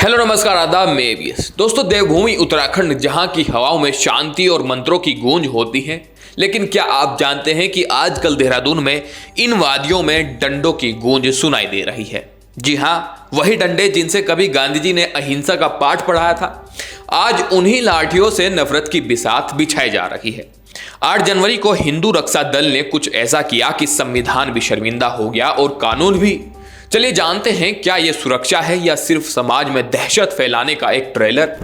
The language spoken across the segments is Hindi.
हेलो नमस्कार आदाब, मैं एवीएस। दोस्तों, देवभूमि उत्तराखंड जहां की हवाओं में शांति और मंत्रों की गूंज होती है, लेकिन क्या आप जानते हैं कि आजकल देहरादून में इन वादियों में डंडों की गूंज सुनाई दे रही है। जी हां, वही डंडे जिनसे कभी गांधी जी ने अहिंसा का पाठ पढ़ाया था, आज उन्हीं लाठियों से नफरत की बिसात बिछाई जा रही है। 8 जनवरी को हिंदू रक्षा दल ने कुछ ऐसा किया कि संविधान भी शर्मिंदा हो गया और कानून भी। चलिए जानते हैं, क्या यह सुरक्षा है या सिर्फ समाज में दहशत फैलाने का एक ट्रेलर।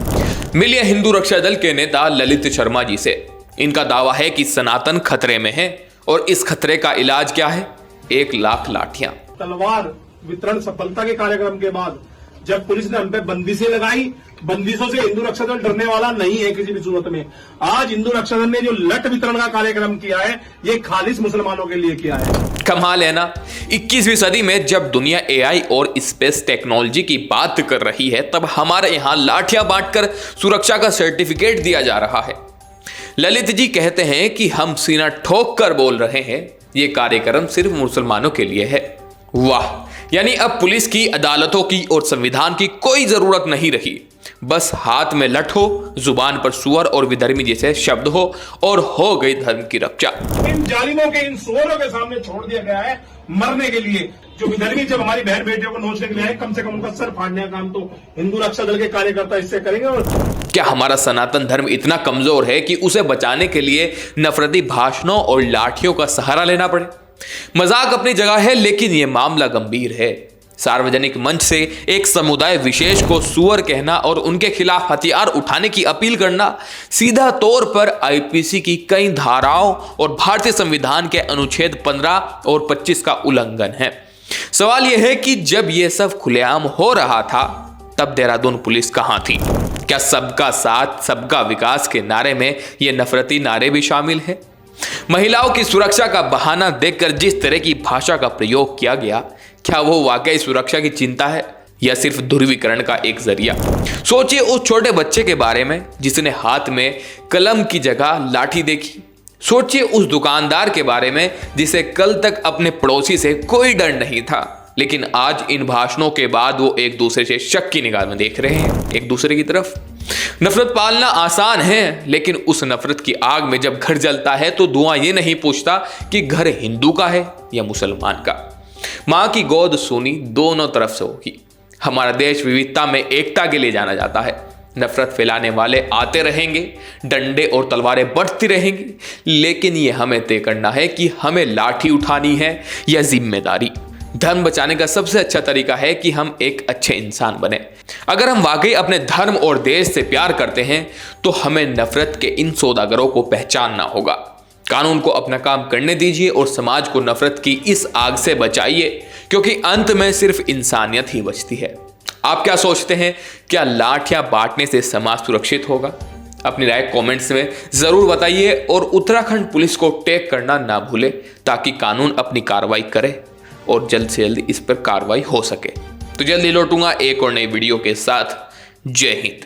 मिलिए हिंदू रक्षा दल के नेता ललित शर्मा जी से। इनका दावा है कि सनातन खतरे में है और इस खतरे का इलाज क्या है? 1 लाख लाठियां। तलवार वितरण सफलता के कार्यक्रम के बाद जब पुलिस ने हम पे बंदिशें लगाई, बंदिशों से हिंदू रक्षा दल डरने वाला नहीं है किसी भी सूरत में। आज हिंदू रक्षा दल ने जो लट वितरण का कार्यक्रम किया है, ये खालिस मुसलमानों के लिए किया है। कमाल है ना। 21वीं सदी में जब दुनिया एआई और स्पेस टेक्नोलॉजी की बात कर रही है, तब हमारे यहां लाठियां बांटकर सुरक्षा का सर्टिफिकेट दिया जा रहा है। ललित जी कहते हैं कि हम सीना ठोक कर बोल रहे हैं, ये कार्यक्रम सिर्फ मुसलमानों के लिए है। वाह, यानी अब पुलिस की, अदालतों की और संविधान की कोई जरूरत नहीं रही। बस हाथ में लठ हो, जुबान पर सुअर और विधर्मी जैसे शब्द हो और हो गई धर्म की रक्षा। इन जालिमों के, इन सुअरों के सामने छोड़ दिया गया है मरने के लिए। जो विधर्मी जब हमारी बहन बेटियों को नोचने के लिए आए, कम से कम उनका सर फाड़ने का काम तो हिंदू रक्षा दल के कार्यकर्ता इससे करेंगे। और क्या हमारा सनातन धर्म इतना कमजोर है कि उसे बचाने के लिए नफरती भाषणों और लाठियों का सहारा लेना पड़े? मजाक अपनी जगह है, लेकिन यह मामला गंभीर है। सार्वजनिक मंच से एक समुदाय विशेष को सुअर कहना और उनके खिलाफ हथियार उठाने की अपील करना सीधा तौर पर आईपीसी की कई धाराओं और भारतीय संविधान के अनुच्छेद 15 और 25 का उल्लंघन है। सवाल यह है कि जब यह सब खुलेआम हो रहा था, तब देहरादून पुलिस कहां थी? क्या सबका साथ सबका विकास के नारे में ये नफरती नारे भी शामिल है? महिलाओं की सुरक्षा का बहाना देकर जिस तरह की भाषा का प्रयोग किया गया, क्या वो वाकई सुरक्षा की चिंता है या सिर्फ ध्रुवीकरण का एक जरिया? सोचिए उस छोटे बच्चे के बारे में जिसने हाथ में कलम की जगह लाठी देखी। सोचिए उस दुकानदार के बारे में जिसे कल तक अपने पड़ोसी से कोई डर नहीं था, लेकिन आज इन भाषणों के बाद वो एक दूसरे से शक की निगाह में देख रहे हैं, एक दूसरे की तरफ। नफरत पालना आसान है, लेकिन उस नफरत की आग में जब घर जलता है तो धुआं ये नहीं पूछता कि घर हिंदू का है या मुसलमान का। मां की गोद सोनी दोनों तरफ से होगी। हमारा देश विविधता में एकता के लिए जाना जाता है। नफरत फैलाने वाले आते रहेंगे, डंडे और तलवारें बढ़ती रहेंगी, लेकिन ये हमें तय करना है कि हमें लाठी उठानी है या जिम्मेदारी। धर्म बचाने का सबसे अच्छा तरीका है कि हम एक अच्छे इंसान बने। अगर हम वाकई अपने धर्म और देश से प्यार करते हैं, तो हमें नफरत के इन सौदागरों को पहचानना होगा। कानून को अपना काम करने दीजिए और समाज को नफरत की इस आग से बचाइए, क्योंकि अंत में सिर्फ इंसानियत ही बचती है। आप क्या सोचते हैं? क्या लाठियां बांटने से समाज सुरक्षित होगा? अपनी राय कमेंट्स में जरूर बताइए और उत्तराखंड पुलिस को टैग करना ना भूले, ताकि कानून अपनी कार्रवाई करे और जल्द से जल्द इस पर कार्रवाई हो सके। तो जल्दी लौटूंगा एक और नई वीडियो के साथ। जय हिंद।